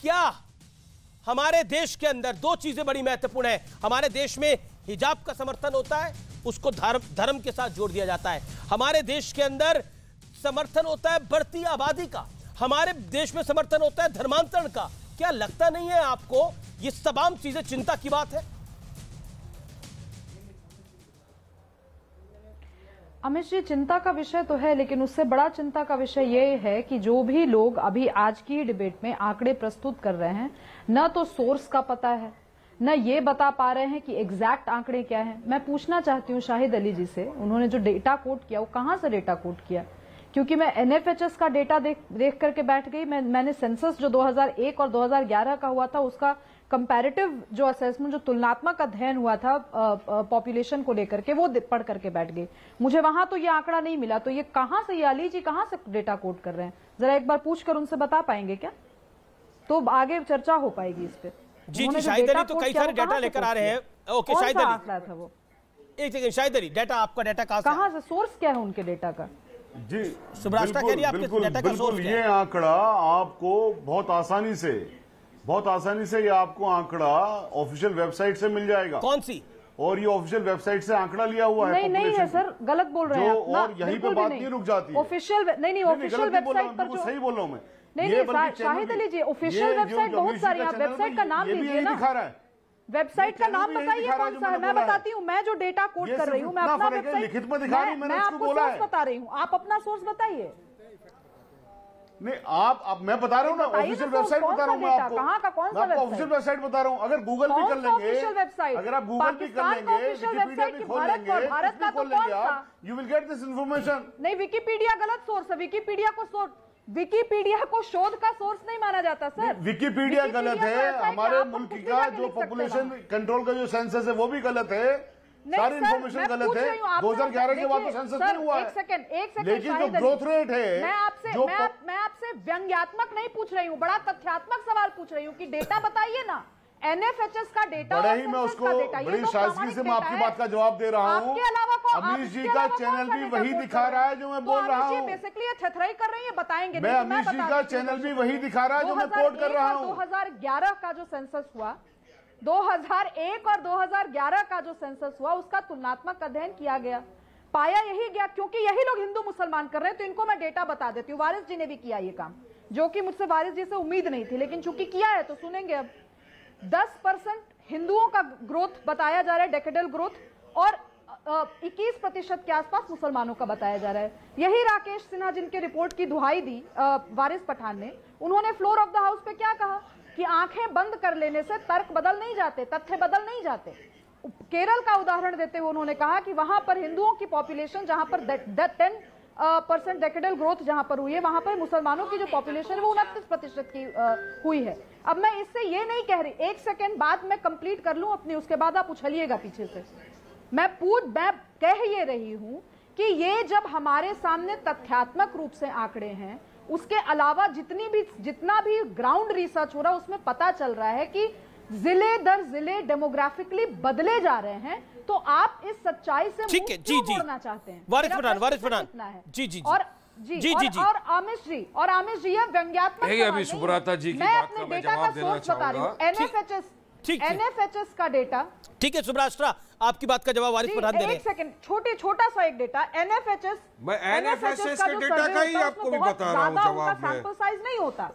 क्या हमारे देश के अंदर दो चीजें बड़ी महत्वपूर्ण है। हमारे देश में हिजाब का समर्थन होता है, उसको धर्म के साथ जोड़ दिया जाता है। हमारे देश के अंदर समर्थन होता है बढ़ती आबादी का, हमारे देश में समर्थन होता है धर्मांतरण का। क्या लगता नहीं है आपको ये तमाम चीजें चिंता की बात है? अमित जी, चिंता का विषय तो है, लेकिन उससे बड़ा चिंता का विषय ये है कि जो भी लोग अभी आज की डिबेट में आंकड़े प्रस्तुत कर रहे हैं, न तो सोर्स का पता है, न ये बता पा रहे हैं कि एग्जैक्ट आंकड़े क्या हैं। मैं पूछना चाहती हूँ शाहिद अली जी से, उन्होंने जो डेटा कोट किया वो कहाँ से डेटा कोट किया? क्योंकि मैं एनएफएचएस का डेटा देख करके बैठ गई। मैंने सेंसस जो 2001 और 2011 का हुआ था उसका कंपैरेटिव जो असेसमेंट, जो तुलनात्मक अध्ययन हुआ था पॉपुलेशन को लेकर के, वो पढ़ करके बैठ गई। मुझे वहां तो ये आंकड़ा नहीं मिला। तो ये कहां से, ये अली जी कहां से डेटा कोट कर रहे हैं? जरा एक बार पूछकर उनसे बता पाएंगे क्या? तो आगे चर्चा हो पाएगी इस पे। जी जी, शाहिद अली तो कई सारे डेटा लेकर आ रहे हैं। ओके शाहिद अली, आंकड़ा था वो? एक सेकंड शाहिद अली, डेटा आपका डेटा कहां से, सोर्स क्या है उनके डेटा का? जी सुब्रास्टा कह रही है आपके डेटा का सोर्स क्या है? ये आंकड़ा आपको बहुत आसानी से ये आपको आंकड़ा ऑफिशियल वेबसाइट से मिल जाएगा। कौन सी? और ये ऑफिशियल वेबसाइट से आंकड़ा लिया हुआ है। नहीं है सर, गलत बोल रहे हैं आप। और यहीं पे बात नहीं रुक जाती। ऑफिशियल नहीं, ऑफिशियल वेबसाइट पर जो सही बोल रहा हूँ मैं। नहीं, शाहिद अली जी, ऑफिशियल वेबसाइट बहुत सारी है, आप वेबसाइट का नाम लीजिए ना। दिखा रहा है, वेबसाइट का नाम बताइए कौन सा है। मैं बताती हूँ, मैं जो डेटा कोट कर रही हूँ, मैं अपना वेबसाइट लिखित में दिखा रही हूँ, मैंने आपको सोर्स बता रही हूँ, आप अपना सोर्स बताइए। नहीं, आप मैं बता रहा हूँ ना, ऑफिशियल वेबसाइट बता रहा हूँ मैं आपको। कहाँ का कौन सा ऑफिशियल वेबसाइट बता रहा हूँ। अगर गूगल भी कर लेंगे, अगर आप गूगल भी कर लेंगे, विकिपीडिया भी खोल लेंगे, भारत का खोल लेंगे आप, you will get this information. नहीं, विकिपीडिया गलत सोर्स है। विकिपीडिया को शोध का सोर्स नहीं माना जाता सर। विकिपीडिया गलत है। हमारे मुल्क का जो पॉपुलेशन कंट्रोल का जो सेंसस है वो भी गलत है। सारी इन्फॉर्मेशन गलत है। 2011 के बाद तो सेंसस नहीं हुआ है। एक सेकंड लेकिन जो ग्रोथ रेट है, मैं आपसे व्यंग्यात्मक नहीं पूछ रही हूँ, बड़ा तथ्यात्मक सवाल पूछ रही हूँ कि डेटा बताइए ना, एनएफएचएस का डेटा। बड़े ही मैं उसको बड़ी शासकीय से मैं आपकी बात का जवाब दे रहा हूँ। अमीश जी का चैनल भी वही दिखा रहा है जो मैं बोल रहा हूँ। बेसिकली ये थथराई कर रही है, बताएंगे। मैं अमीश जी का चैनल भी वही दिखा रहा है जो मैं कोट कर रहा हूँ। 2011 का जो सेंसस हुआ, 2001 और 2011 का जो सेंसस हुआ, उसका तुलनात्मक अध्ययन किया गया। पाया यही गया, क्योंकि यही लोग हिंदू मुसलमान कर रहे हैं, तो इनको मैं डेटा बता देती हूँ। वारिस जी ने भी किया ये काम, जो कि मुझसे वारिस जी से उम्मीद नहीं थी, लेकिन चूंकि किया है तो सुनेंगे। अब 10% हिंदुओं का ग्रोथ बताया जा रहा है, डेकेडल ग्रोथ, और 21% के आसपास मुसलमानों का बताया जा रहा है। यही राकेश सिन्हा जिनके रिपोर्ट की दुहाई दी वारिस पठान ने, उन्होंने फ्लोर ऑफ द हाउस पे क्या कहा कि आंखें बंद कर लेने से तर्क बदल नहीं जाते, तथ्य बदल नहीं जाते। केरल का उदाहरण देते हुए उन्होंने कहा कि वहां पर हिंदुओं की पॉपुलेशन, जहां पर 10% डेकेडल ग्रोथ जहां पर हुई है, वहां पर मुसलमानों की जो पॉपुलेशन है वो 29% की हुई है। अब मैं इससे ये नहीं कह रही, एक सेकेंड बाद मैं कंप्लीट कर लूं अपनी, उसके बाद आप उछलिएगा पीछे से। मैं कह ये रही हूं कि ये जब हमारे सामने तथ्यात्मक रूप से आंकड़े हैं, उसके अलावा जितना भी ग्राउंड रिसर्च हो रहा है, उसमें पता चल रहा है कि जिले दर जिले डेमोग्राफिकली बदले जा रहे हैं। तो आप इस सच्चाई से मुंह क्यों मोड़ना चाहते हैं? वारिस पठान जी और आमिश जी ये व्यंग्यात्मक अभी सुब्राता जी की बात का मैं जवाब देना चाहूंगा। एनएफएचएस का डेटा, ठीक है सुब्रास्ट्रा, आपकी बात का जवाब वारिस पठान दे रहे हैं। एक सेकंड, छोटा सा एक डेटा, एनएफएचएस मैं एनएफएचएस के डेटा का ही आपको भी बता रहा हूं जवाब में। सैंपल साइज नहीं होता,